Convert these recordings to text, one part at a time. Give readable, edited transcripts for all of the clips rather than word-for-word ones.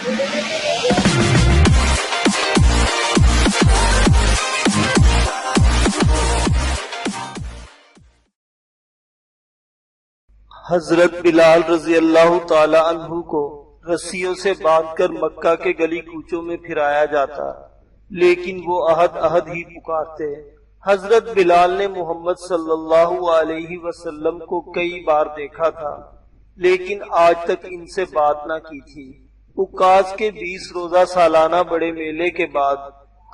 حضرت بلال رضی اللہ تعالی عنہ کو رسیوں سے باندھ کر مکہ کے گلی کوچوں میں پھرایا جاتا، لیکن وہ احد احد ہی پکارتے۔ حضرت بلال نے محمد صلی اللہ علیہ وسلم کو کئی بار دیکھا تھا، لیکن آج تک ان سے بات نہ کی تھی۔ عکاظ کے 20 روزہ سالانہ بڑے میلے کے بعد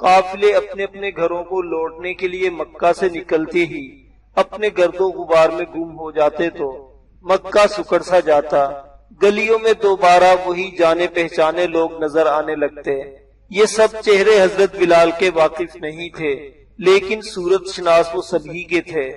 قافلے اپنے اپنے گھروں کو لوٹنے کے لیے مکہ سے نکلتے ہی اپنے گرد و غبار میں گم ہو جاتے تو مکہ سکڑ سا جاتا۔ گلیوں میں دوبارہ وہی جانے پہچانے لوگ نظر آنے لگتے۔ یہ سب چہرے حضرت بلال کے واقف نہیں تھے، لیکن صورت شناس وہ سبھی کے تھے۔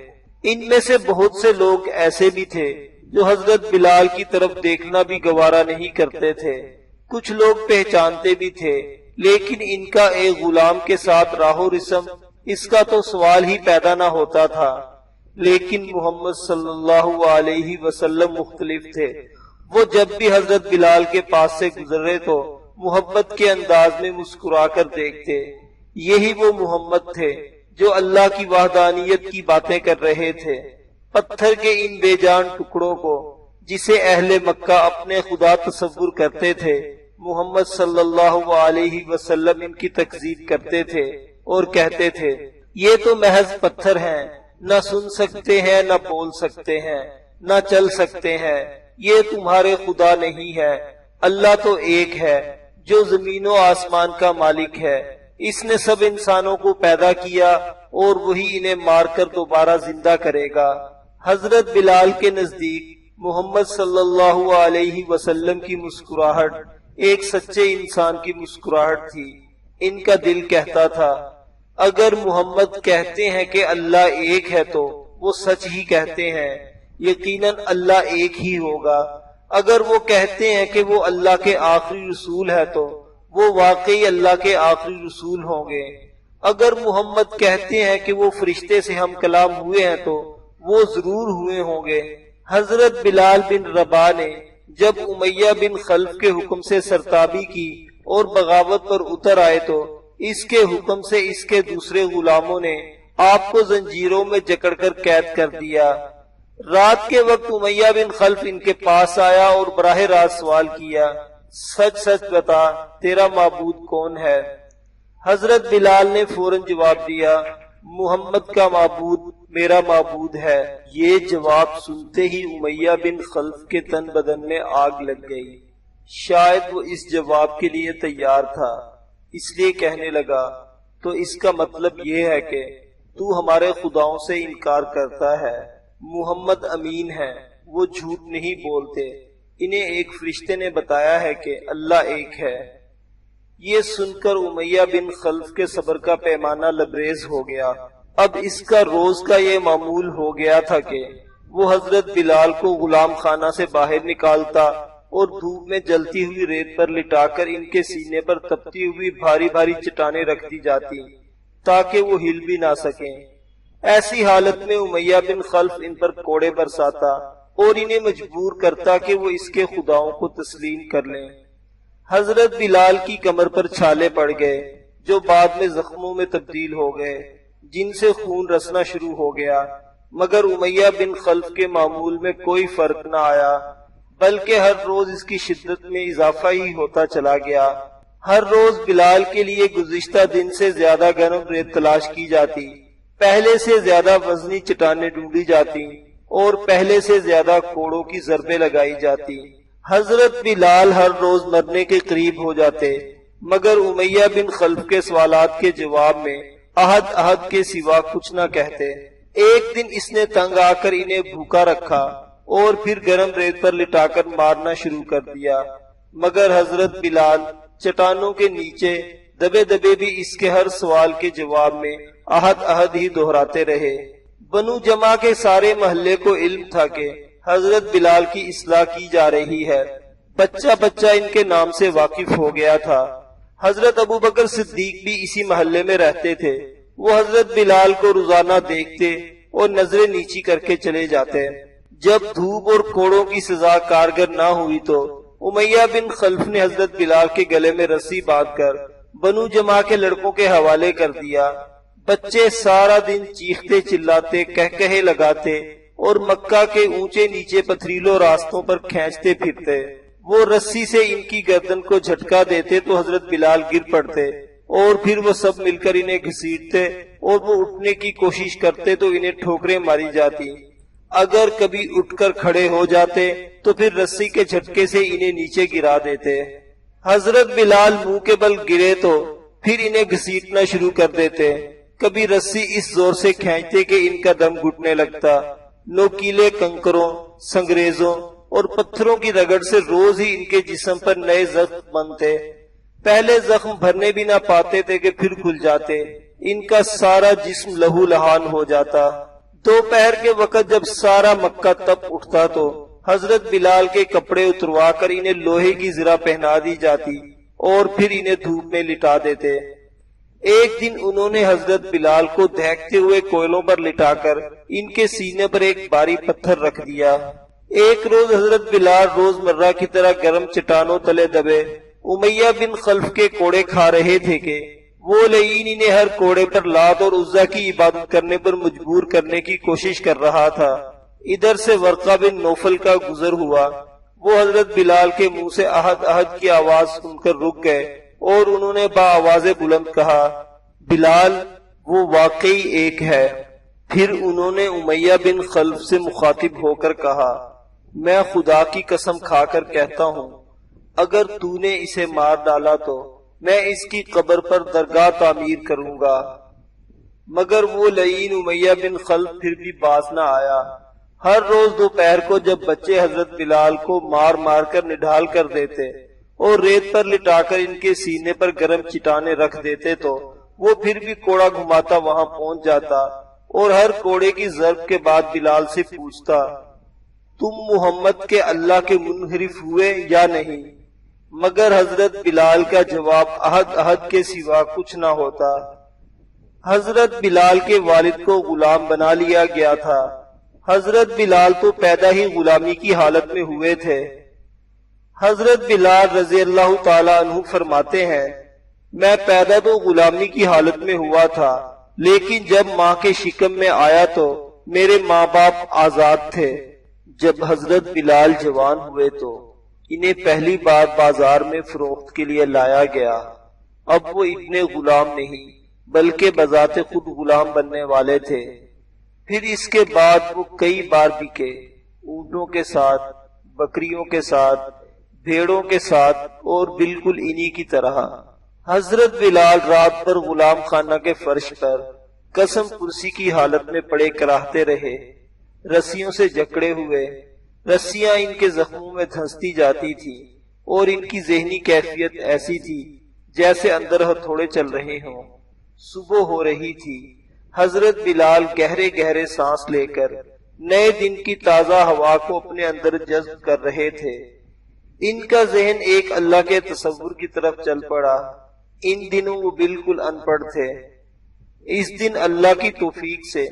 ان میں سے بہت سے لوگ ایسے بھی تھے جو حضرت بلال کی طرف دیکھنا بھی گوارا نہیں کرتے تھے۔ کچھ لوگ پہچانتے بھی تھے، لیکن ان کا ایک غلام کے ساتھ راہ و رسم، اس کا تو سوال ہی پیدا نہ ہوتا تھا۔ لیکن محمد صلی اللہ علیہ وسلم مختلف تھے۔ وہ جب بھی حضرت بلال کے پاس سے گزرے تو محبت کے انداز میں مسکرا کر دیکھتے۔ یہی وہ محمد تھے جو اللہ کی وحدانیت کی باتیں کر رہے تھے۔ پتھر کے ان بے جان ٹکڑوں کو جسے اہل مکہ اپنے خدا تصور کرتے تھے، محمد صلی اللہ علیہ وسلم ان کی تکذیب کرتے تھے اور کہتے تھے یہ تو محض پتھر ہیں، نہ سن سکتے ہیں، نہ بول سکتے ہیں، نہ چل سکتے ہیں، یہ تمہارے خدا نہیں ہے۔ اللہ تو ایک ہے جو زمین و آسمان کا مالک ہے۔ اس نے سب انسانوں کو پیدا کیا اور وہی انہیں مار کر دوبارہ زندہ کرے گا۔ حضرت بلال کے نزدیک محمد صلی اللہ علیہ وسلم کی مسکراہٹ ایک سچے انسان کی مسکراہٹ تھی۔ ان کا دل کہتا تھا اگر محمد کہتے ہیں کہ اللہ ایک ہے تو وہ سچ ہی کہتے ہیں، یقیناً اللہ ایک ہی ہوگا۔ اگر وہ کہتے ہیں کہ وہ اللہ کے آخری رسول ہے تو وہ واقعی اللہ کے آخری رسول ہوں گے۔ اگر محمد کہتے ہیں کہ وہ فرشتے سے ہم کلام ہوئے ہیں تو وہ ضرور ہوئے ہوں گے۔ حضرت بلال بن رباح نے جب امیہ بن خلف کے حکم سے سرتابی کی اور بغاوت پر اتر آئے تو اس کے حکم سے اس کے دوسرے غلاموں نے آپ کو زنجیروں میں جکڑ کر قید کر دیا۔ رات کے وقت امیہ بن خلف ان کے پاس آیا اور براہ راست سوال کیا سچ سچ بتا تیرا معبود کون ہے؟ حضرت بلال نے فوراً جواب دیا محمد کا معبود میرا معبود ہے۔ یہ جواب سنتے ہی امیہ بن خلف کے تن بدن میں آگ لگ گئی۔ شاید وہ اس جواب کے لیے تیار تھا، اس لیے کہنے لگا تو اس کا مطلب یہ ہے کہ تو ہمارے خداؤں سے انکار کرتا ہے۔ محمد امین ہے، وہ جھوٹ نہیں بولتے۔ انہیں ایک فرشتے نے بتایا ہے کہ اللہ ایک ہے۔ یہ سن کر امیہ بن خلف کے صبر کا پیمانہ لبریز ہو گیا۔ اب اس کا روز کا یہ معمول ہو گیا تھا کہ وہ حضرت بلال کو غلام خانہ سے باہر نکالتا اور دھوپ میں جلتی ہوئی ریت پر لٹا کر ان کے سینے پر تپتی ہوئی بھاری بھاری چٹانیں رکھ دی جاتی تاکہ وہ ہل بھی نہ سکیں۔ ایسی حالت میں امیہ بن خلف ان پر کوڑے برساتا اور انہیں مجبور کرتا کہ وہ اس کے خداؤں کو تسلیم کر لیں۔ حضرت بلال کی کمر پر چھالے پڑ گئے جو بعد میں زخموں میں تبدیل ہو گئے، جن سے خون رسنا شروع ہو گیا، مگر امیہ بن خلف کے معمول میں کوئی فرق نہ آیا، بلکہ ہر روز اس کی شدت میں اضافہ ہی ہوتا چلا گیا۔ ہر روز بلال کے لیے گزشتہ دن سے زیادہ گرم ریت تلاش کی جاتی، پہلے سے زیادہ وزنی چٹانیں ڈھونڈی جاتی اور پہلے سے زیادہ کوڑوں کی ضربیں لگائی جاتی۔ حضرت بلال ہر روز مرنے کے قریب ہو جاتے، مگر امیہ بن خلف کے سوالات کے جواب میں احد احد کے سوا کچھ نہ کہتے۔ ایک دن اس نے تنگ آ کر انہیں بھوکا رکھا اور پھر گرم ریت پر لٹا کر مارنا شروع کر دیا، مگر حضرت بلال چٹانوں کے نیچے دبے دبے بھی اس کے ہر سوال کے جواب میں احد احد ہی دہراتے رہے۔ بنو جمع کے سارے محلے کو علم تھا کہ حضرت بلال کی اصلاح کی جا رہی ہے۔ بچہ بچہ ان کے نام سے واقف ہو گیا تھا۔ حضرت ابو بکر صدیق بھی اسی محلے میں رہتے تھے۔ وہ حضرت بلال کو روزانہ دیکھتے اور نظریں نیچی کر کے چلے جاتے۔ جب دھوپ اور کوڑوں کی سزا کارگر نہ ہوئی تو امیہ بن خلف نے حضرت بلال کے گلے میں رسی باندھ کر بنو جمع کے لڑکوں کے حوالے کر دیا۔ بچے سارا دن چیختے چلاتے کہکہے لگاتے اور مکہ کے اونچے نیچے پتھریلوں راستوں پر کھینچتے پھرتے۔ وہ رسی سے ان کی گردن کو جھٹکا دیتے تو حضرت بلال گر پڑتے اور پھر وہ سب مل کر انہیں گھسیٹتے اور وہ اٹھنے کی کوشش کرتے تو انہیں ٹھوکریں ماری جاتی۔ اگر کبھی اٹھ کر کھڑے ہو جاتے تو پھر رسی کے جھٹکے سے انہیں نیچے گرا دیتے۔ حضرت بلال منہ کے بل گرے تو پھر انہیں گھسیٹنا شروع کر دیتے۔ کبھی رسی اس زور سے کھینچتے کہ ان کا دم گھٹنے لگتا۔ نوکیلے کنکروں، سنگریزوں اور پتھروں کی رگڑ سے روز ہی ان کے جسم پر نئے زخم بنتے۔ پہلے زخم بھرنے بھی نہ پاتے تھے کہ پھر کھل جاتے۔ ان کا سارا جسم لہو لہان ہو جاتا۔ دوپہر کے وقت جب سارا مکہ تپ اٹھتا تو حضرت بلال کے کپڑے اتروا کر انہیں لوہے کی زرہ پہنا دی جاتی اور پھر انہیں دھوپ میں لٹا دیتے۔ ایک دن انہوں نے حضرت بلال کو دہکتے ہوئے کوئلوں پر لٹا کر ان کے سینے پر ایک بھاری پتھر رکھ دیا۔ ایک روز حضرت بلال روزمرہ کی طرح گرم چٹانوں تلے دبے امیہ بن خلف کے کوڑے کھا رہے تھے کہ وہ لعین انہیں ہر کوڑے پر لات اور عزا کی عبادت کرنے پر مجبور کرنے کی کوشش کر رہا تھا۔ ادھر سے ورقہ بن نوفل کا گزر ہوا۔ وہ حضرت بلال کے منہ سے احد احد کی آواز سن کر رک گئے اور انہوں نے بآواز بلند کہا، بلال وہ واقعی ایک ہے۔ پھر انہوں نے امیہ بن خلف سے مخاطب ہو کر کہا، میں خدا کی قسم کھا کر کہتا ہوں اگر تو نے اسے مار ڈالا تو میں اس کی قبر پر درگاہ تعمیر کروں گا۔ مگر وہ لعین امیہ بن خلف پھر بھی باز نہ آیا۔ ہر روز دوپہر کو جب بچے حضرت بلال کو مار مار کر نڈھال کر دیتے اور ریت پر لٹا کر ان کے سینے پر گرم چٹانے رکھ دیتے تو وہ پھر بھی کوڑا گھماتا وہاں پہنچ جاتا اور ہر کوڑے کی ضرب کے بعد بلال سے پوچھتا، تم محمد کے اللہ کے منحرف ہوئے یا نہیں؟ مگر حضرت بلال کا جواب احد احد کے سوا کچھ نہ ہوتا۔ حضرت بلال کے والد کو غلام بنا لیا گیا تھا۔ حضرت بلال تو پیدا ہی غلامی کی حالت میں ہوئے تھے۔ حضرت بلال رضی اللہ تعالی عنہ فرماتے ہیں، میں پیدا تو غلامی کی حالت میں ہوا تھا، لیکن جب ماں کے شکم میں آیا تو میرے ماں باپ آزاد تھے۔ جب حضرت بلال جوان ہوئے تو انہیں پہلی بار بازار میں فروخت کے لیے لایا گیا۔ اب وہ اتنے غلام نہیں بلکہ بذات خود غلام بننے والے تھے۔ پھر اس کے بعد وہ کئی بار بکے، اونٹوں کے ساتھ، بکریوں کے ساتھ، بھیڑوں کے ساتھ اور بالکل انہی کی طرح۔ حضرت بلال رات بھر غلام خانہ کے فرش پر قسم کرسی کی حالت میں پڑے کراہتے رہے، رسیوں سے جکڑے ہوئے۔ رسیاں ان کے زخموں میں دھنستی جاتی تھی اور ان کی ذہنی کیفیت ایسی تھی جیسے اندر ہتھوڑے چل رہے ہوں۔ صبح ہو رہی تھی۔ حضرت بلال گہرے گہرے سانس لے کر نئے دن کی تازہ ہوا کو اپنے اندر جذب کر رہے تھے۔ ان کا ذہن ایک اللہ کے تصور کی طرف چل پڑا۔ ان دنوں وہ بالکل ان پڑھ تھے۔ اس دن اللہ کی توفیق سے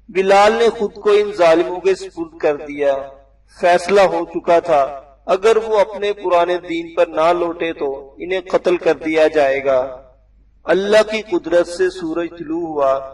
بلال نے خود کو ان ظالموں کے سپرد کر دیا۔ فیصلہ ہو چکا تھا اگر وہ اپنے پرانے دین پر نہ لوٹے تو انہیں قتل کر دیا جائے گا۔ اللہ کی قدرت سے سورج طلوع ہوا۔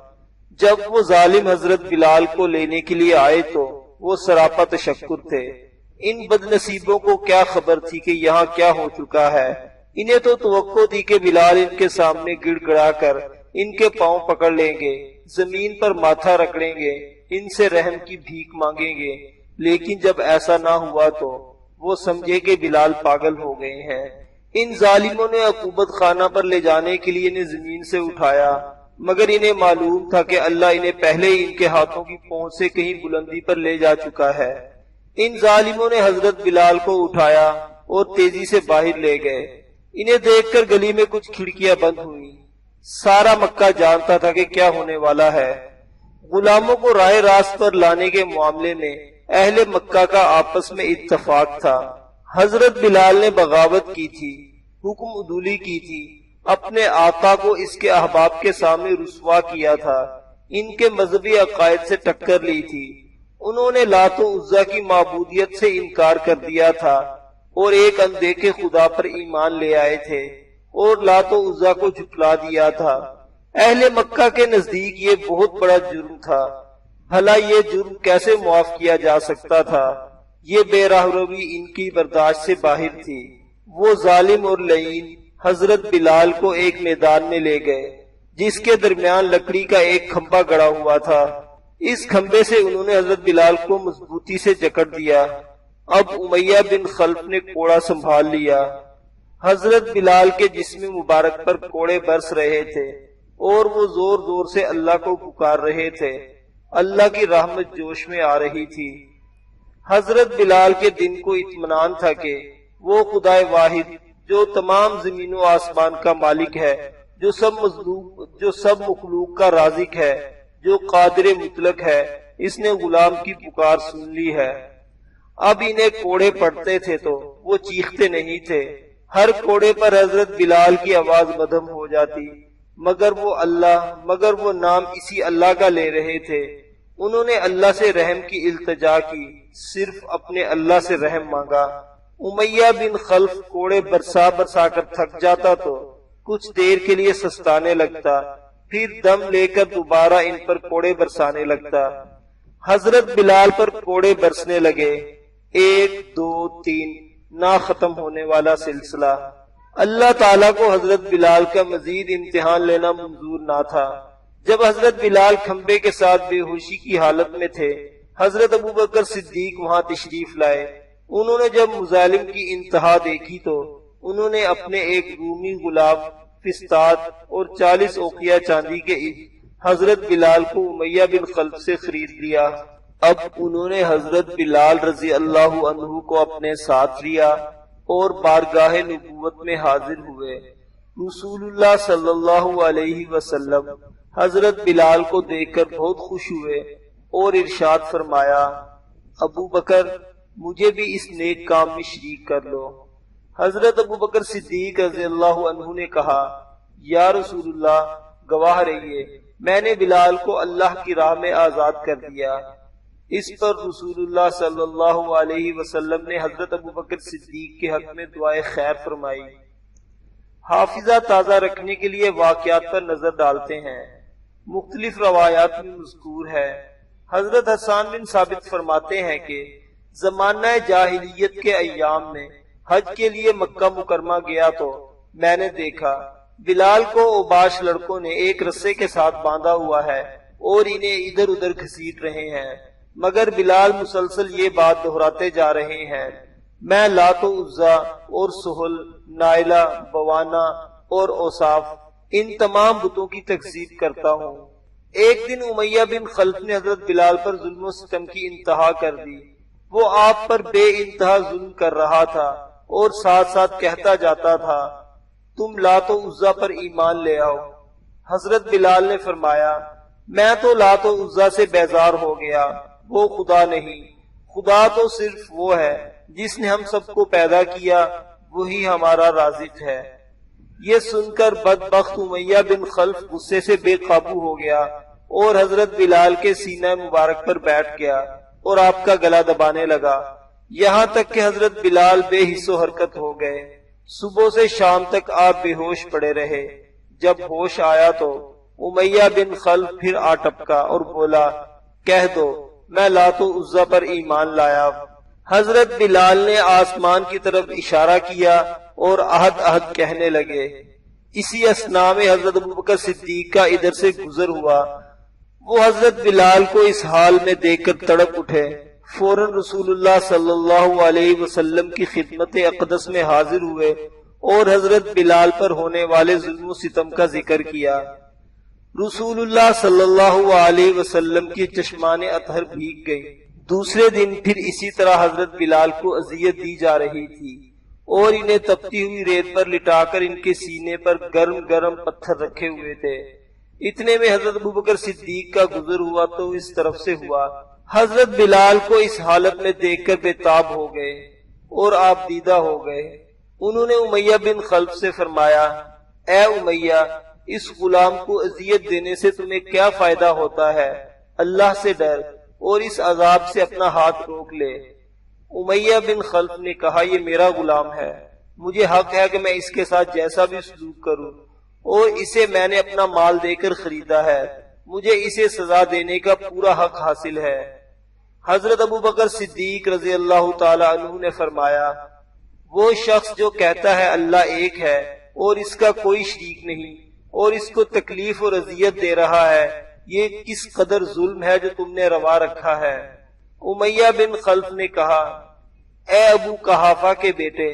جب وہ ظالم حضرت بلال کو لینے کے لیے آئے تو وہ سراپا تشکر تھے۔ ان بد نصیبوں کو کیا خبر تھی کہ یہاں کیا ہو چکا ہے۔ انہیں تو توقع تھی کہ بلال ان کے سامنے گڑ گڑا کر ان کے پاؤں پکڑ لیں گے، زمین پر ماتھا رگڑیں گے، ان سے رحم کی بھیک مانگیں گے، لیکن جب ایسا نہ ہوا تو وہ سمجھے کہ بلال پاگل ہو گئے ہیں۔ ان ظالموں نے عقوبت خانہ پر لے جانے کے لیے انہیں زمین سے اٹھایا، مگر انہیں معلوم تھا کہ اللہ انہیں پہلے ہی ان کے ہاتھوں کی پہنچ سے کہیں بلندی پر لے جا چکا ہے۔ ان ظالموں نے حضرت بلال کو اٹھایا اور تیزی سے باہر لے گئے۔ انہیں دیکھ کر گلی میں کچھ کھڑکیاں بند ہوئیں۔ سارا مکہ جانتا تھا کہ کیا ہونے والا ہے۔ غلاموں کو راہ راست پر لانے کے معاملے میں اہل مکہ کا آپس میں اتفاق تھا۔ حضرت بلال نے بغاوت کی تھی، حکم عدولی کی تھی، اپنے آقا کو اس کے احباب کے سامنے رسوا کیا تھا، ان کے مذہبی عقائد سے ٹکر لی تھی۔ انہوں نے لات و عزا کی معبودیت سے انکار کر دیا تھا اور ایک اندیکھے خدا پر ایمان لے آئے تھے اور لات و عزا کو جھٹلا دیا تھا۔ اہل مکہ کے نزدیک یہ بہت بڑا جرم تھا۔ بھلا یہ جرم کیسے معاف کیا جا سکتا تھا؟ یہ بے راہروی ان کی برداشت سے باہر تھی۔ وہ ظالم اور لعین حضرت بلال کو ایک میدان میں لے گئے جس کے درمیان لکڑی کا ایک کھمبا گڑا ہوا تھا۔ اس کھمبے سے انہوں نے حضرت بلال کو مضبوطی سے جکڑ دیا۔ اب امیہ بن خلف نے کوڑا سنبھال لیا۔ حضرت بلال کے جسم مبارک پر کوڑے برس رہے تھے اور وہ زور زور سے اللہ کو پکار رہے تھے۔ اللہ کی رحمت جوش میں آ رہی تھی۔ حضرت بلال کے دن کو اطمینان تھا کہ وہ خدائے واحد جو تمام زمین و آسمان کا مالک ہے، جو سب مخلوق کا رازق ہے، جو قادر مطلق ہے، اس نے غلام کی پکار سن لی ہے۔ اب انہیں کوڑے پڑتے تھے تو وہ چیختے نہیں تھے۔ ہر کوڑے پر حضرت بلال کی آواز مدھم ہو جاتی، مگر وہ نام اسی اللہ کا لے رہے تھے۔ انہوں نے اللہ سے رحم کی التجا کی، صرف اپنے اللہ سے رحم مانگا۔ امیہ بن خلف کوڑے برسا برسا کر تھک جاتا تو کچھ دیر کے لیے سستانے لگتا، پھر دم لے کر دوبارہ ان پر کوڑے برسانے لگتا۔ حضرت بلال پر کوڑے برسنے لگے، 1 2 3 نہ ختم ہونے والا سلسلہ۔ اللہ تعالیٰ کو حضرت بلال کا مزید امتحان لینا منظور نہ تھا۔ جب حضرت بلال کھمبے کے ساتھ بے ہوشی کی حالت میں تھے، حضرت ابوبکر صدیق وہاں تشریف لائے۔ انہوں نے جب مظالم کی انتہا دیکھی تو انہوں نے اپنے ایک رومی غلام فستاد اور 40 اوقیہ چاندی کے حضرت بلال کو امیہ بن خلف سے خرید لیا۔ اب انہوں نے حضرت بلال رضی اللہ عنہ کو اپنے ساتھ لیا اور بارگاہ نبوت میں حاضر ہوئے۔ رسول اللہ صلی اللہ علیہ وسلم حضرت بلال کو دیکھ کر بہت خوش ہوئے اور ارشاد فرمایا، ابو بکر مجھے بھی اس نیک کام میں شریک کر لو۔ حضرت ابو بکر صدیق رضی اللہ عنہ نے کہا، یا رسول اللہ گواہ رہیے، میں نے بلال کو اللہ کی راہ میں آزاد کر دیا۔ اس پر رسول اللہ صلی اللہ علیہ وسلم نے حضرت ابو بکر صدیق کے حق میں دعائے خیر فرمائی۔ حافظہ تازہ رکھنے کے لیے واقعات پر نظر ڈالتے ہیں۔ مختلف روایات میں مذکور ہے، حضرت حسان بن ثابت فرماتے ہیں کہ زمانہ جاہلیت کے ایام میں حج کے لیے مکہ مکرمہ گیا تو میں نے دیکھا بلال کو اوباش لڑکوں نے ایک رسے کے ساتھ باندھا ہوا ہے اور انہیں ادھر ادھر گھسیٹ رہے ہیں، مگر بلال مسلسل یہ بات دہراتے جا رہے ہیں، میں لات و عزا اور سہل، نائلہ، بوانا اور اوصاف ان تمام بتوں کی تکذیب کرتا ہوں۔ ایک دن امیہ بن خلف نے حضرت بلال پر ظلم و ستم کی انتہا کر دی۔ وہ آپ پر بے انتہا ظلم کر رہا تھا اور ساتھ ساتھ کہتا جاتا تھا، تم لات و عزا پر ایمان لے آؤ۔ حضرت بلال نے فرمایا، میں تو لات و عزا سے بیزار ہو گیا، وہ خدا نہیں، خدا تو صرف وہ ہے جس نے ہم سب کو پیدا کیا، وہی ہمارا رازق ہے۔ یہ سن کر بدبخت امیہ بن خلف غصے سے بے قابو ہو گیا اور حضرت بلال کے سینہ مبارک پر بیٹھ گیا اور آپ کا گلا دبانے لگا، یہاں تک کہ حضرت بلال بے حس و حرکت ہو گئے۔ صبح سے شام تک آپ بے ہوش پڑے رہے۔ جب ہوش آیا تو امیہ بن خلف پھر آ ٹپکا اور بولا، کہہ دو میں لات و عزا پر ایمان لایا۔ حضرت بلال نے آسمان کی طرف اشارہ کیا اور عہد عہد کہنے لگے۔ اسی اثناء میں حضرت ابوبکر صدیق کا ادھر سے گزر ہوا۔ وہ حضرت بلال کو اس حال میں دیکھ کر تڑپ اٹھے، فوراً رسول اللہ صلی اللہ علیہ وسلم کی خدمت اقدس میں حاضر ہوئے اور حضرت بلال پر ہونے والے ظلم و ستم کا ذکر کیا۔ رسول اللہ صلی اللہ علیہ وسلم کی چشمان اطہر بھیگ گئی۔ دوسرے دن پھر اسی طرح حضرت بلال کو اذیت دی جا رہی تھی اور انہیں تپتی ہوئی ریت پر لٹا کر ان کے سینے پر گرم گرم پتھر رکھے ہوئے تھے۔ اتنے میں حضرت ابوبکر صدیق کا گزر ہوا تو اس طرف سے ہوا۔ حضرت بلال کو اس حالت میں دیکھ کر بے تاب ہو گئے اور آپ دیدہ ہو گئے۔ انہوں نے امیہ بن خلف سے فرمایا، اے امیہ، اس غلام کو اذیت دینے سے تمہیں کیا فائدہ ہوتا ہے؟ اللہ سے ڈر اور اس عذاب سے اپنا ہاتھ روک لے۔ امیہ بن خلف نے کہا یہ میرا غلام ہے، مجھے حق ہے کہ میں اس کے ساتھ جیسا بھی سلوک کروں، اور اسے میں نے اپنا مال دے کر خریدا ہے، مجھے اسے سزا دینے کا پورا حق حاصل ہے۔ حضرت ابو بکر صدیق رضی اللہ تعالی عنہ نے فرمایا وہ شخص جو کہتا ہے اللہ ایک ہے اور اس کا کوئی شریک نہیں اور اس کو تکلیف اور اذیت دے رہا ہے، یہ کس قدر ظلم ہے جو تم نے روا رکھا ہے۔ امیہ بن خلف نے کہا اے ابو قحافہ کے بیٹے،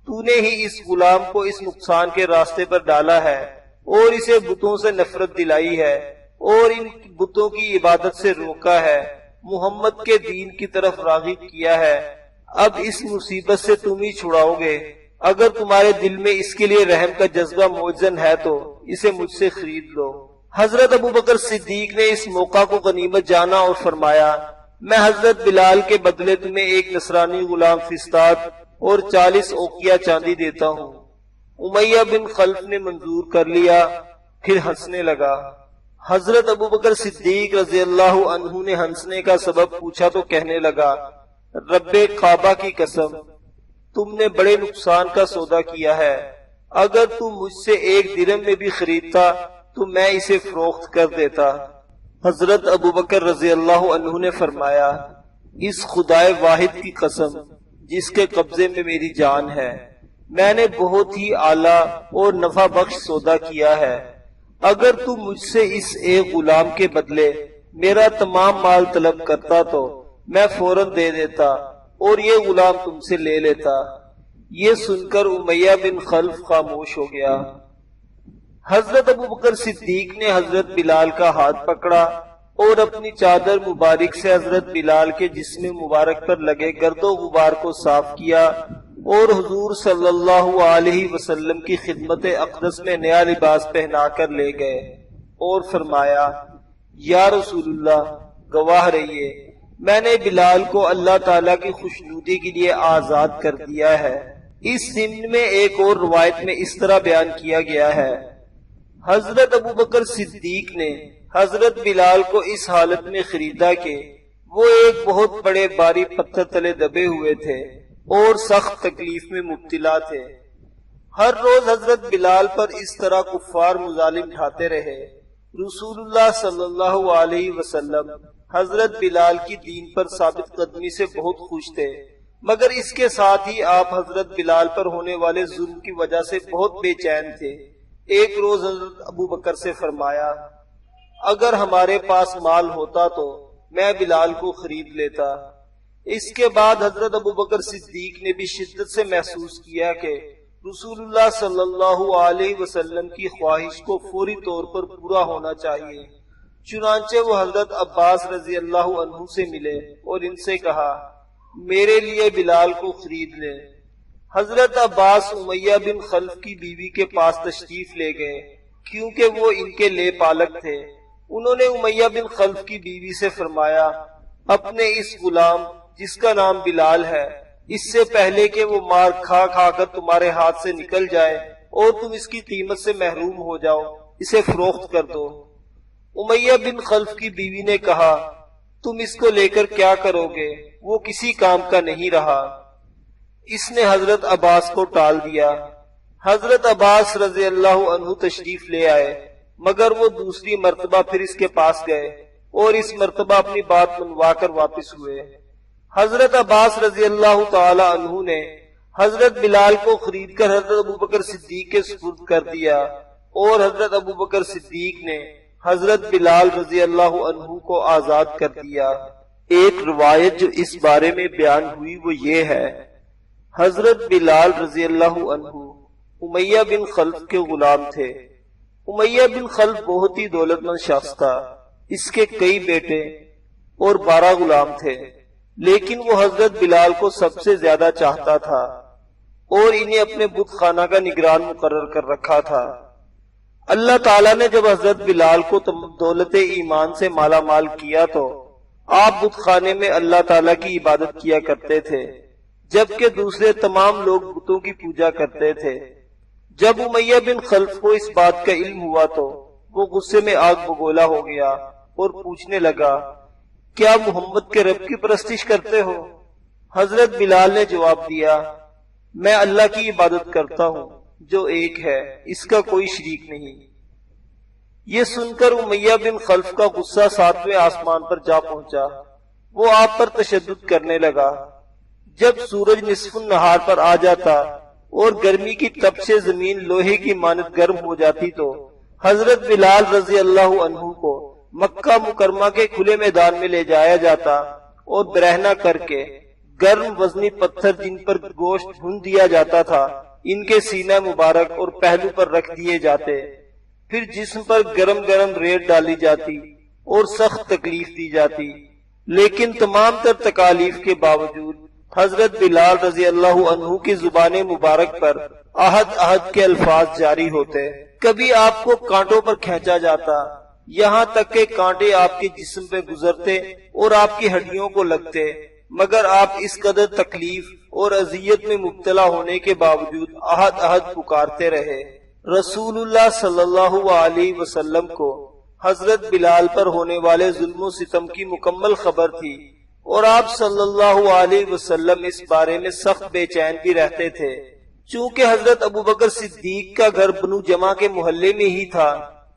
تو نے ہی اس غلام کو اس نقصان کے راستے پر ڈالا ہے اور اسے بتوں سے نفرت دلائی ہے اور ان بتوں کی عبادت سے روکا ہے، محمد کے دین کی طرف راغب کیا ہے، اب اس مصیبت سے تم ہی چھڑاؤ گے، اگر تمہارے دل میں اس کے لیے رحم کا جذبہ موجزن ہے تو اسے مجھ سے خرید لو۔ حضرت ابو بکر صدیق نے اس موقع کو غنیمت جانا اور فرمایا میں حضرت بلال کے بدلے تمہیں ایک نصرانی غلام فستاد اور 40 اوقیہ چاندی دیتا ہوں۔ امیہ بن خلف نے منظور کر لیا، پھر ہنسنے لگا۔ حضرت ابو بکر صدیق رضی اللہ عنہ نے ہنسنے کا سبب پوچھا تو کہنے لگا رب کعبہ کی قسم، تم نے بڑے نقصان کا سودا کیا ہے، اگر تم مجھ سے 1 درہم میں بھی خریدتا تو میں اسے فروخت کر دیتا۔ حضرت ابو بکر رضی اللہ عنہ نے فرمایا اس خدائے واحد کی قسم جس کے قبضے میں میری جان ہے، میں نے بہت ہی اعلیٰ اور نفع بخش سودا کیا ہے، اگر تم مجھ سے اس ایک غلام کے بدلے میرا تمام مال طلب کرتا تو میں فوراً دے دیتا اور یہ غلام تم سے لے لیتا۔ یہ سن کر امیہ بن خلف خاموش ہو گیا۔ حضرت ابو بکر صدیق نے حضرت بلال کا ہاتھ پکڑا اور اپنی چادر مبارک سے حضرت بلال کے جسم مبارک پر لگے گرد و غبار کو صاف کیا اور حضور صلی اللہ علیہ وسلم کی خدمت اقدس میں نیا لباس پہنا کر لے گئے اور فرمایا یا رسول اللہ گواہ رہیے، میں نے بلال کو اللہ تعالیٰ کی خوشنودی کے لیے آزاد کر دیا ہے۔ اس ضمن میں ایک اور روایت میں اس طرح بیان کیا گیا ہے حضرت ابو بکر صدیق نے حضرت بلال کو اس حالت میں خریدا کہ وہ ایک بہت بڑے باری پتھر تلے دبے ہوئے تھے اور سخت تکلیف میں مبتلا تھے۔ ہر روز حضرت بلال پر اس طرح کفار مظالم ڈھاتے رہے۔ رسول اللہ صلی اللہ علیہ وسلم حضرت بلال کی دین پر ثابت قدمی سے بہت خوش تھے، مگر اس کے ساتھ ہی آپ حضرت بلال پر ہونے والے ظلم کی وجہ سے بہت بے چین تھے۔ ایک روز حضرت ابو بکر سے فرمایا اگر ہمارے پاس مال ہوتا تو میں بلال کو خرید لیتا۔ اس کے بعد حضرت ابو بکر صدیق نے بھی شدت سے محسوس کیا کہ رسول اللہ صلی اللہ علیہ وسلم کی خواہش کو فوری طور پر پورا ہونا چاہیے، چنانچہ وہ حضرت عباس رضی اللہ عنہ سے ملے اور ان سے کہا میرے لیے بلال کو خرید لیں۔ حضرت عباس امیہ بن خلف کی بیوی کے پاس تشریف لے گئے کیونکہ وہ ان کے لے پالک تھے۔ انہوں نے امیہ بن خلف کی بیوی سے فرمایا اپنے اس غلام جس کا نام بلال ہے، اس سے پہلے کہ وہ مار کھا کھا کر تمہارے ہاتھ سے نکل جائے اور تم اس کی قیمت سے محروم ہو جاؤ، اسے فروخت کر دو۔ امیہ بن خلف کی بیوی نے کہا تم اس کو لے کر کیا کرو گے، وہ کسی کام کا نہیں رہا۔ اس نے حضرت عباس کو ٹال دیا۔ حضرت عباس رضی اللہ عنہ تشریف لے آئے، مگر وہ دوسری مرتبہ پھر اس کے پاس گئے اور اس مرتبہ اپنی بات منوا کر واپس ہوئے۔ حضرت عباس رضی اللہ تعالی عنہ نے حضرت بلال کو خرید کر حضرت ابو بکر صدیق کے سپرد کر دیا اور حضرت ابو بکر صدیق نے حضرت بلال رضی اللہ عنہ کو آزاد کر دیا۔ ایک روایت جو اس بارے میں بیان ہوئی وہ یہ ہے حضرت بلال رضی اللہ عنہ امیہ بن خلف کے غلام تھے۔ امیہ بن خلف بہت ہی دولت مند شخص تھا، اس کے کئی بیٹے اور 12 غلام تھے، لیکن وہ حضرت بلال کو سب سے زیادہ چاہتا تھا اور انہیں اپنے بت خانہ کا نگران مقرر کر رکھا تھا۔ اللہ تعالیٰ نے جب حضرت بلال کو دولت ایمان سے مالا مال کیا تو آپ بت خانے میں اللہ تعالیٰ کی عبادت کیا کرتے تھے، جبکہ دوسرے تمام لوگ بتوں کی پوجا کرتے تھے۔ جب امیہ بن خلف کو اس بات کا علم ہوا تو وہ غصے میں آگ بگولا ہو گیا اور پوچھنے لگا کیا محمد کے رب کی پرستش کرتے ہو؟ حضرت بلال نے جواب دیا، میں اللہ کی عبادت کرتا ہوں جو ایک ہے، اس کا کوئی شریک نہیں۔ یہ سن کر امیہ بن خلف کا غصہ 7ویں آسمان پر جا پہنچا۔ وہ آپ پر تشدد کرنے لگا۔ جب سورج نصف النہار پر آ جاتا اور گرمی کی تپ سے زمین لوہے کی مانند گرم ہو جاتی تو حضرت بلال رضی اللہ عنہ کو مکہ مکرمہ کے کھلے میدان میں لے جایا جاتا اور برہنہ کر کے گرم وزنی پتھر جن پر گوشت بھون دیا جاتا تھا ان کے سینہ مبارک اور پہلو پر رکھ دیے جاتے، پھر جسم پر گرم گرم ریت ڈالی جاتی اور سخت تکلیف دی جاتی۔ لیکن تمام تر تکالیف کے باوجود حضرت بلال رضی اللہ عنہ کی زبان مبارک پر احد احد کے الفاظ جاری ہوتے۔ کبھی آپ کو کانٹوں پر کھینچا جاتا، یہاں تک کہ کانٹے آپ کے جسم پہ گزرتے اور آپ کی ہڈیوں کو لگتے، مگر آپ اس قدر تکلیف اور اذیت میں مبتلا ہونے کے باوجود احد احد پکارتے رہے۔ رسول اللہ صلی اللہ علیہ وسلم کو حضرت بلال پر ہونے والے ظلم و ستم کی مکمل خبر تھی، اور آپ صلی اللہ علیہ وسلم اس بارے میں سخت بے چین بھی رہتے تھے۔ چونکہ حضرت ابوبکر صدیق کا گھر بنو جمع کے محلے میں ہی تھا،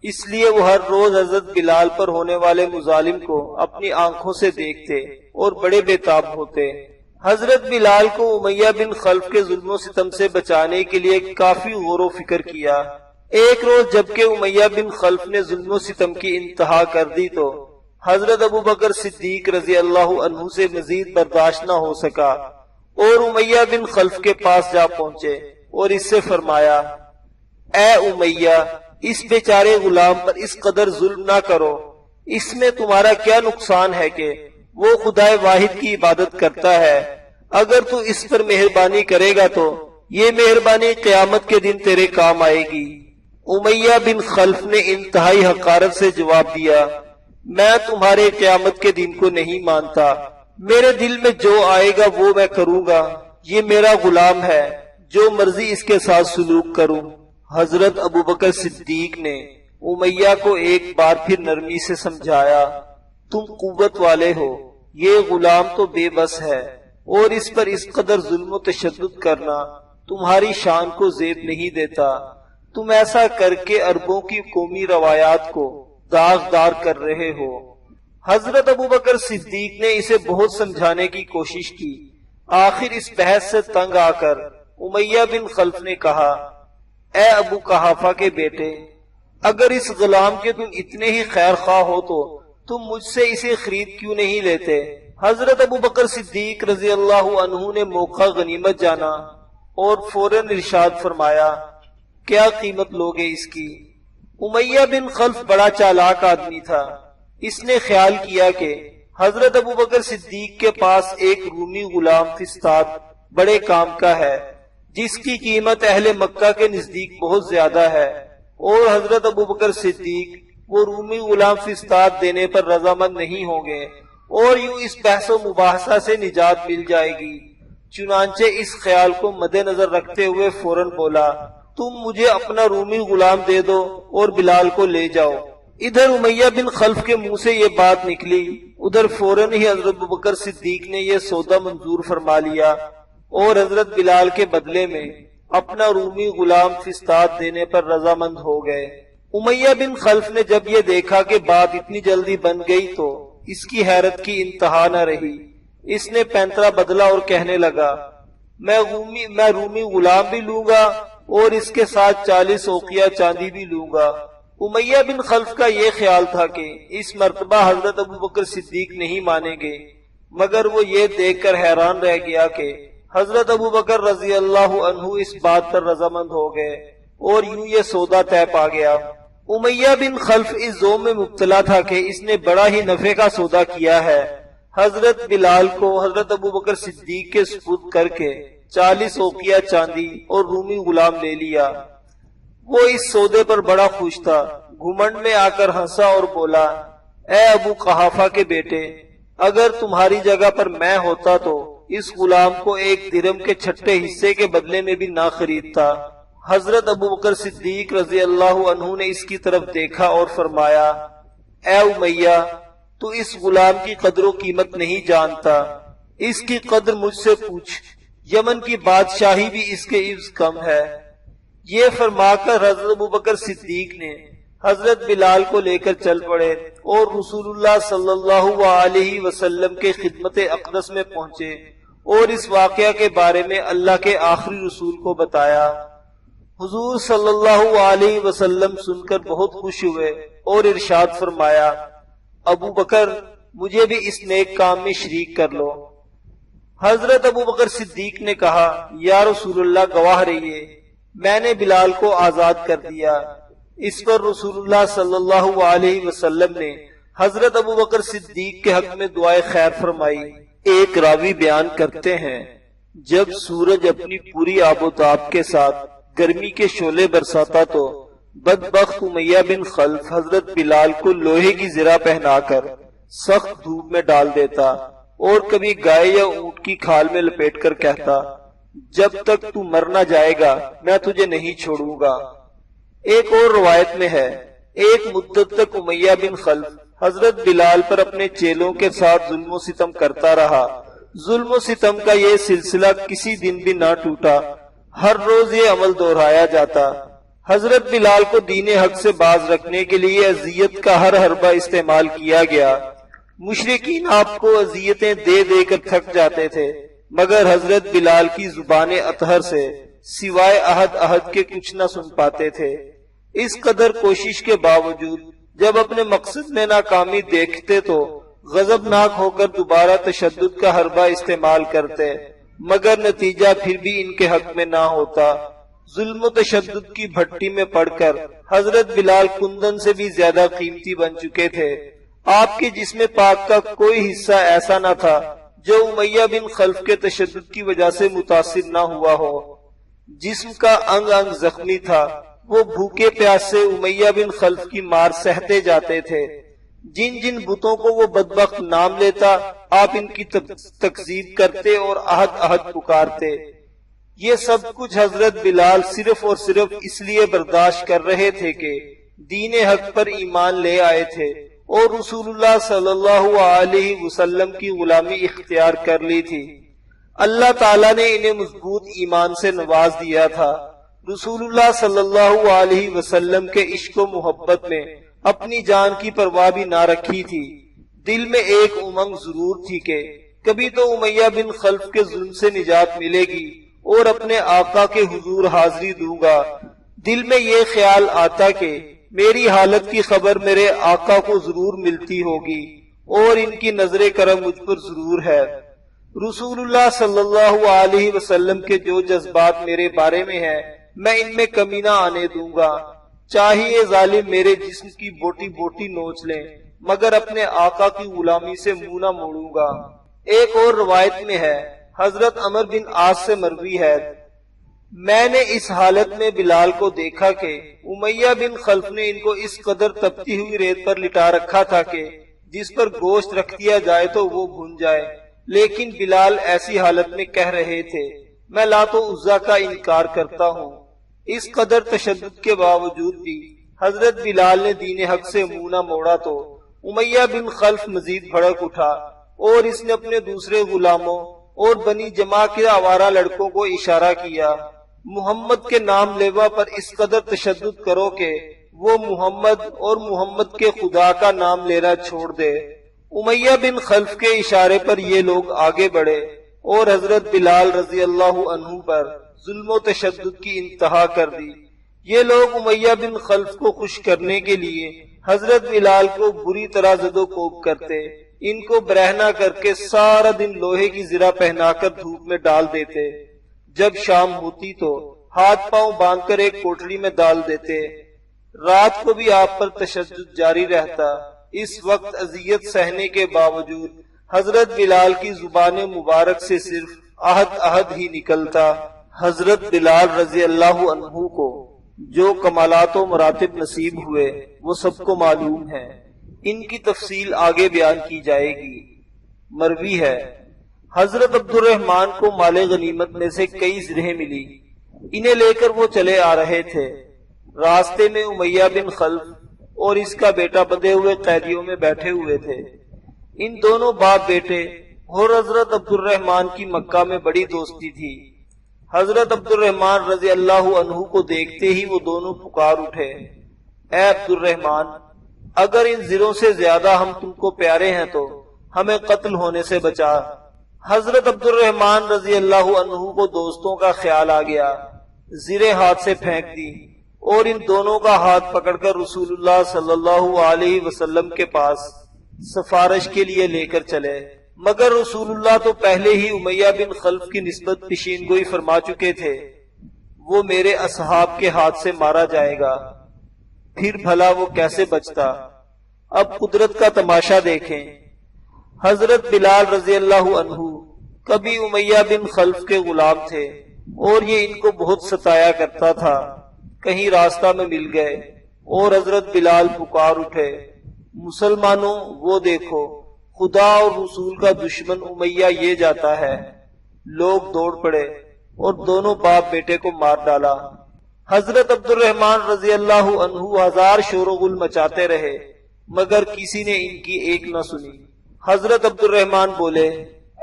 اس لیے وہ ہر روز حضرت بلال پر ہونے والے مظالم کو اپنی آنکھوں سے دیکھتے اور بڑے بے تاب ہوتے۔ حضرت بلال کو امیہ بن خلف کے ظلم و ستم سے بچانے کے لیے کافی غور و فکر کیا۔ ایک روز جبکہ امیہ بن خلف نے ظلم و ستم کی انتہا کر دی تو حضرت ابوبکر صدیق رضی اللہ عنہ سے مزید برداشت نہ ہو سکا اور امیہ بن خلف کے پاس جا پہنچے اور اس سے فرمایا، اے امیہ، اس بیچارے غلام پر اس قدر ظلم نہ کرو، اس میں تمہارا کیا نقصان ہے کہ وہ خدائے واحد کی عبادت کرتا ہے؟ اگر تو اس پر مہربانی کرے گا تو یہ مہربانی قیامت کے دن تیرے کام آئے گی۔ امیہ بن خلف نے انتہائی حقارت سے جواب دیا، میں تمہارے قیامت کے دن کو نہیں مانتا، میرے دل میں جو آئے گا وہ میں کروں گا، یہ میرا غلام ہے، جو مرضی اس کے ساتھ سلوک کروں۔ حضرت ابوبکر صدیق نے امیہ کو ایک بار پھر نرمی سے سمجھایا، تم قوت والے ہو، یہ غلام تو بے بس ہے، اور اس پر اس قدر ظلم و تشدد کرنا تمہاری شان کو زیب نہیں دیتا، تم ایسا کر کے عربوں کی قومی روایات کو داغدار کر رہے ہو۔ حضرت ابوبکر صدیق نے اسے بہت سمجھانے کی کوشش کی، آخر اس بحث سے تنگ آ کر امیہ بن خلف نے کہا، اے ابو قحافہ کے بیٹے، اگر اس غلام کے تم اتنے ہی خیر خواہ ہو تو تم مجھ سے اسے خرید کیوں نہیں لیتے؟ حضرت ابوبکر صدیق رضی اللہ عنہ نے موقع غنیمت جانا اور فوراً ارشاد فرمایا، کیا قیمت لوگے اس کی؟ امیہ بن خلف بڑا چالاک آدمی تھا، اس نے خیال کیا کہ حضرت ابوبکر صدیق کے پاس ایک رومی غلام فستاد بڑے کام کا ہے، جس کی قیمت اہل مکہ کے نزدیک بہت زیادہ ہے، اور حضرت ابوبکر صدیق وہ رومی غلام فستاد دینے پر رضامند نہیں ہوں گے، اور یوں اس بحث و مباحثہ سے نجات مل جائے گی۔ چنانچہ اس خیال کو مد نظر رکھتے ہوئے فوراً بولا، تم مجھے اپنا رومی غلام دے دو اور بلال کو لے جاؤ۔ ادھر امیہ بن خلف کے منہ سے یہ بات نکلی، ادھر فوراً ہی حضرت ابوبکر صدیق نے یہ سودا منظور فرما لیا اور حضرت بلال کے بدلے میں اپنا رومی غلام فستاد دینے پر رضامند ہو گئے۔ امیہ بن خلف نے جب یہ دیکھا کہ بات اتنی جلدی بن گئی تو اس کی حیرت کی انتہا نہ رہی۔ اس نے پینترا بدلا اور کہنے لگا، میں رومی غلام بھی لوں گا اور اس کے ساتھ 40 اوقیہ چاندی بھی لوں گا۔ امیہ بن خلف کا یہ خیال تھا کہ اس مرتبہ حضرت ابوبکر صدیق نہیں مانیں گے، مگر وہ یہ دیکھ کر حیران رہ گیا کہ حضرت ابوبکر رضی اللہ عنہ اس بات پر رضامند ہو گئے، اور یوں یہ سودا طے پا گیا۔ امیہ بن خلف اس ذوم میں مبتلا تھا کہ اس نے بڑا ہی نفع کا سودا کیا ہے، حضرت بلال کو حضرت ابوبکر صدیق کے سپرد کر کے 40 اوقیہ چاندی اور رومی غلام لے لیا۔ وہ اس سودے پر بڑا خوش تھا، گھمنڈ میں آ کر ہنسا اور بولا، اے ابو قحافہ کے بیٹے، اگر تمہاری جگہ پر میں ہوتا تو اس غلام کو 1 درہم کے چھٹے حصے کے بدلے میں بھی نہ خریدتا۔ حضرت ابوبکر صدیق رضی اللہ عنہ نے اس کی طرف دیکھا اور فرمایا، اے امیہ، تو اس غلام کی قدر و قیمت نہیں جانتا، اس کی قدر مجھ سے پوچھ، یمن کی بادشاہی بھی اس کے عوض کم ہے۔ یہ فرما کر حضرت ابوبکر صدیق نے حضرت بلال کو لے کر چل پڑے اور رسول اللہ صلی اللہ علیہ وسلم کے خدمت اقدس میں پہنچے اور اس واقعہ کے بارے میں اللہ کے آخری رسول کو بتایا۔ حضور صلی اللہ علیہ وسلم سن کر بہت خوش ہوئے اور ارشاد فرمایا، ابو بکر مجھے بھی اس نیک کام میں شریک کر لو۔ حضرت ابوبکر صدیق نے کہا، یا رسول اللہ گواہ رہیے، میں نے بلال کو آزاد کر دیا۔ اس پر رسول اللہ صلی اللہ علیہ وسلم نے حضرت ابوبکر صدیق کے حق میں دعائے خیر فرمائی۔ ایک راوی بیان کرتے ہیں، جب سورج اپنی پوری آب و تاب کے ساتھ گرمی کے شعلے برساتا تو بدبخت امیہ بن خلف حضرت بلال کو لوہے کی زرہ پہنا کر سخت دھوپ میں ڈال دیتا اور کبھی گائے یا اونٹ کی کھال میں لپیٹ کر کہتا، جب تک تو مر نہ جائے گا میں تجھے نہیں چھوڑوں گا۔ ایک اور روایت میں ہے، ایک مدت تک امیہ بن خلف حضرت بلال پر اپنے چیلوں کے ساتھ ظلم و ستم کرتا رہا۔ ظلم و ستم کا یہ سلسلہ کسی دن بھی نہ ٹوٹا، ہر روز یہ عمل دہرایا جاتا۔ حضرت بلال کو دین حق سے باز رکھنے کے لیے اذیت کا ہر حربہ استعمال کیا گیا۔ مشرکین آپ کو اذیتیں دے دے کر تھک جاتے تھے، مگر حضرت بلال کی زبان اطہر سے سوائے عہد کے کچھ نہ سن پاتے تھے۔ اس قدر کوشش کے باوجود جب اپنے مقصد میں ناکامی دیکھتے تو غضبناک ہو کر دوبارہ تشدد کا حربہ استعمال کرتے، مگر نتیجہ پھر بھی ان کے حق میں نہ ہوتا۔ ظلم و تشدد کی بھٹی میں پڑ کر حضرت بلال کندن سے بھی زیادہ قیمتی بن چکے تھے۔ آپ کے جسم پاک کا کوئی حصہ ایسا نہ تھا جو امیہ بن خلف کے تشدد کی وجہ سے متاثر نہ ہوا ہو۔ جسم کا انگ انگ زخمی تھا، وہ بھوکے پیاس سے امیہ بن خلف کی مار سہتے جاتے تھے۔ جن جن بتوں کو وہ بدبخت نام لیتا، آپ ان کی تکذیب کرتے اور عہد پکارتے۔ یہ سب کچھ حضرت بلال صرف اور صرف اس لیے برداشت کر رہے تھے کہ دین حق پر ایمان لے آئے تھے اور رسول اللہ صلی اللہ علیہ وسلم کی غلامی اختیار کر لی تھی۔ اللہ تعالیٰ نے انہیں مضبوط ایمان سے نواز دیا تھا۔ رسول اللہ صلی اللہ علیہ وسلم کے عشق و محبت میں اپنی جان کی پرواہ بھی نہ رکھی تھی۔ دل میں ایک امنگ ضرور تھی کہ کبھی تو امیہ بن خلف کے ظلم سے نجات ملے گی اور اپنے آقا کے حضور حاضری دوں گا۔ دل میں یہ خیال آتا کہ میری حالت کی خبر میرے آقا کو ضرور ملتی ہوگی اور ان کی نظر کرم مجھ پر ضرور ہے۔ رسول اللہ صلی اللہ علیہ وسلم کے جو جذبات میرے بارے میں ہیں، میں ان میں کمی نہ آنے دوں گا۔ چاہیے ظالم میرے جسم کی بوٹی بوٹی نوچ لیں، مگر اپنے آقا کی غلامی سے منہ نہ موڑوں گا۔ ایک اور روایت میں ہے، حضرت عمر بن عاص سے مروی ہے، میں نے اس حالت میں بلال کو دیکھا کہ امیہ بن خلف نے ان کو اس قدر تپتی ہوئی ریت پر لٹا رکھا تھا کہ جس پر گوشت رکھ دیا جائے تو وہ بھن جائے، لیکن بلال ایسی حالت میں کہہ رہے تھے، میں لات و عزا کا انکار کرتا ہوں۔ اس قدر تشدد کے باوجود بھی حضرت بلال نے دین حق سے منہ نہ موڑا تو امیہ بن خلف مزید بھڑک اٹھا اور اس نے اپنے دوسرے غلاموں اور بنی جمع کے آوارہ لڑکوں کو اشارہ کیا، محمد کے نام لیوا پر اس قدر تشدد کرو کہ وہ محمد اور محمد کے خدا کا نام لینا چھوڑ دے۔ امیہ بن خلف کے اشارے پر یہ لوگ آگے بڑھے اور حضرت بلال رضی اللہ عنہ پر ظلم و تشدد کی انتہا کر دی۔ یہ لوگ امیہ بن خلف کو خوش کرنے کے لیے حضرت بلال کو بری طرح زد و کوب کرتے، ان کو برہنہ کر کے سارا دن لوہے کی زرہ پہنا کر دھوپ میں ڈال دیتے۔ جب شام ہوتی تو ہاتھ پاؤں باندھ کر ایک کوٹڑی میں ڈال دیتے۔ رات کو بھی آپ پر تشدد جاری رہتا۔ اس وقت اذیت سہنے کے باوجود حضرت بلال کی زبان مبارک سے صرف عہد ہی نکلتا۔ حضرت بلال رضی اللہ عنہ کو جو کمالات و مراتب نصیب ہوئے وہ سب کو معلوم ہے، ان کی تفصیل آگے بیان کی جائے گی۔ مروی ہے، حضرت عبد الرحمن کو مال غنیمت میں سے کئی زرہیں ملی، انہیں لے کر وہ چلے آ رہے تھے۔ راستے میں امیہ بن خلف اور اس کا بیٹا بندھے ہوئے قیدیوں میں بیٹھے ہوئے تھے۔ ان دونوں باپ بیٹے اور حضرت عبد الرحمن کی مکہ میں بڑی دوستی تھی۔ حضرت عبد الرحمن رضی اللہ عنہ کو دیکھتے ہی وہ دونوں پکار اٹھے، اے عبد الرحمن، اگر ان زروں سے زیادہ ہم تم کو پیارے ہیں تو ہمیں قتل ہونے سے بچا۔ حضرت عبد الرحمن رضی اللہ عنہ کو دوستوں کا خیال آ گیا، زریں ہاتھ سے پھینک دی اور ان دونوں کا ہاتھ پکڑ کر رسول اللہ صلی اللہ علیہ وسلم کے پاس سفارش کے لیے لے کر چلے، مگر رسول اللہ تو پہلے ہی امیہ بن خلف کی نسبت پیشین گوئی فرما چکے تھے، وہ میرے اصحاب کے ہاتھ سے مارا جائے گا، پھر بھلا وہ کیسے بچتا۔ اب قدرت کا تماشا دیکھیں، حضرت بلال رضی اللہ عنہ کبھی امیہ بن خلف کے غلام تھے اور یہ ان کو بہت ستایا کرتا تھا، کہیں راستہ میں مل گئے اور حضرت بلال پکار اٹھے، مسلمانوں وہ دیکھو، خدا اور رسول کا دشمن امیہ یہ جاتا ہے۔ لوگ دوڑ پڑے اور دونوں باپ بیٹے کو مار ڈالا۔ حضرت عبد الرحمن رضی اللہ عنہ ہزار شور و غل مچاتے رہے مگر کسی نے ان کی ایک نہ سنی۔ حضرت عبد الرحمن بولے،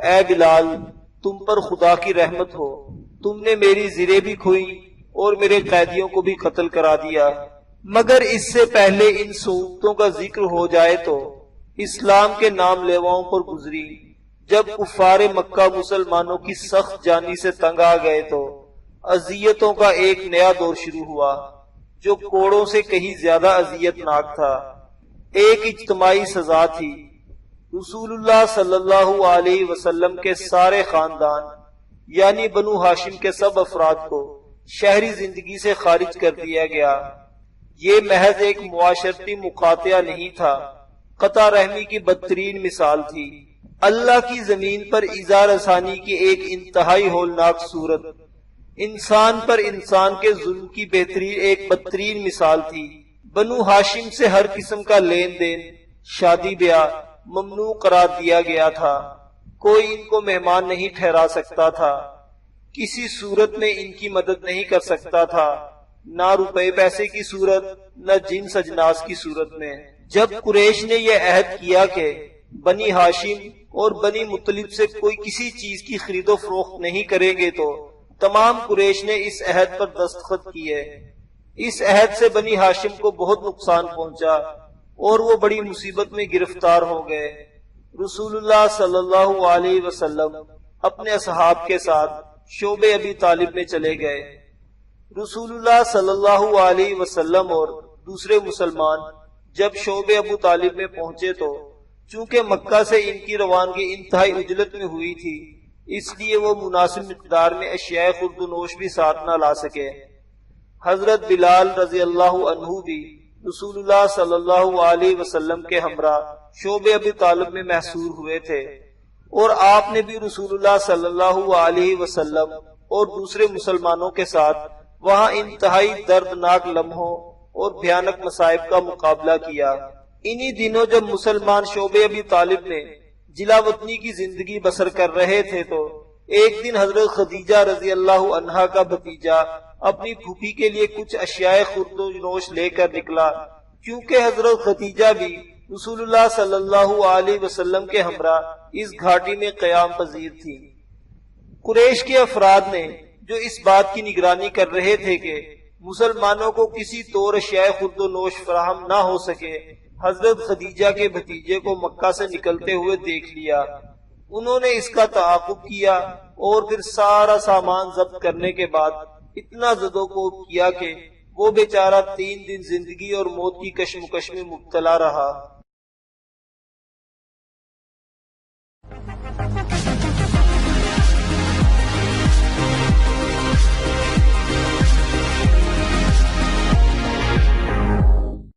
اے بلال، تم پر خدا کی رحمت ہو، تم نے میری زریں بھی کھوئی اور میرے قیدیوں کو بھی قتل کرا دیا، مگر اس سے پہلے ان صعوبتوں کا ذکر ہو جائے تو اسلام کے نام لیواؤں پر گزری۔ جب کفار مکہ مسلمانوں کی سخت جانی سے تنگ آ گئے تو اذیتوں کا ایک نیا دور شروع ہوا جو کوڑوں سے کہیں زیادہ اذیت ناک تھا۔ ایک اجتماعی سزا تھی، رسول اللہ صلی اللہ علیہ وسلم کے سارے خاندان یعنی بنو ہاشم کے سب افراد کو شہری زندگی سے خارج کر دیا گیا۔ یہ محض ایک معاشرتی مقاطعہ نہیں تھا، قطع رحمی کی بدترین مثال تھی، اللہ کی زمین پر ایذا رسانی کی ایک انتہائی ہولناک صورت، انسان پر انسان کے ظلم کی بہترین ایک بدترین مثال تھی۔ بنو ہاشم سے ہر قسم کا لین دین، شادی بیاہ ممنوع قرار دیا گیا تھا، کوئی ان کو مہمان نہیں ٹھہرا سکتا تھا، کسی صورت میں ان کی مدد نہیں کر سکتا تھا، نہ روپے پیسے کی صورت نہ جنس اجناس کی صورت میں۔ جب قریش نے یہ عہد کیا کہ بنی ہاشم اور بنی مطلب سے کوئی کسی چیز کی خرید و فروخت نہیں کریں گے تو تمام قریش نے اس عہد پر دستخط کیے۔ اس عہد سے بنی ہاشم کو بہت نقصان پہنچا اور وہ بڑی مصیبت میں گرفتار ہو گئے۔ رسول اللہ صلی اللہ علیہ وسلم اپنے اصحاب کے ساتھ شعب ابی طالب میں چلے گئے۔ رسول اللہ صلی اللہ علیہ وسلم اور دوسرے مسلمان جب شعب ابو طالب میں پہنچے تو چونکہ مکہ سے ان کی روانگی انتہائی عجلت میں ہوئی تھی، اس لیے وہ مناسب مقدار میں اشیاء خورد و نوش بھی ساتھ نہ لا سکے۔ حضرت بلال رضی اللہ عنہ بھی رسول اللہ صلی اللہ علیہ وسلم کے ہمراہ شعب ابی طالب میں محصور ہوئے تھے، اور آپ نے بھی رسول اللہ صلی اللہ علیہ وسلم اور دوسرے مسلمانوں کے ساتھ وہاں انتہائی دردناک لمحوں اور بھیانک مصائب کا مقابلہ کیا۔ انہی دنوں جب مسلمان شعب ابی طالب میں جلا وطنی کی زندگی بسر کر رہے تھے تو ایک دن حضرت خدیجہ رضی اللہ عنہا کا بھتیجا اپنی پھوپھی کے لیے کچھ اشیاء خورد و نوش لے کر نکلا، کیونکہ حضرت خدیجہ بھی رسول اللہ صلی اللہ علیہ وسلم کے ہمراہ اس گھاٹی میں قیام پذیر تھی۔ قریش کے افراد نے جو اس بات کی نگرانی کر رہے تھے کہ مسلمانوں کو کسی طور اشیاء خورد و نوش فراہم نہ ہو سکے، حضرت خدیجہ کے بھتیجے کو مکہ سے نکلتے ہوئے دیکھ لیا۔ انہوں نے اس کا تعاقب کیا اور پھر سارا سامان ضبط کرنے کے بعد اتنا زدوکوب کیا کہ وہ بیچارہ 3 دن زندگی اور موت کی کشمکش میں مبتلا رہا۔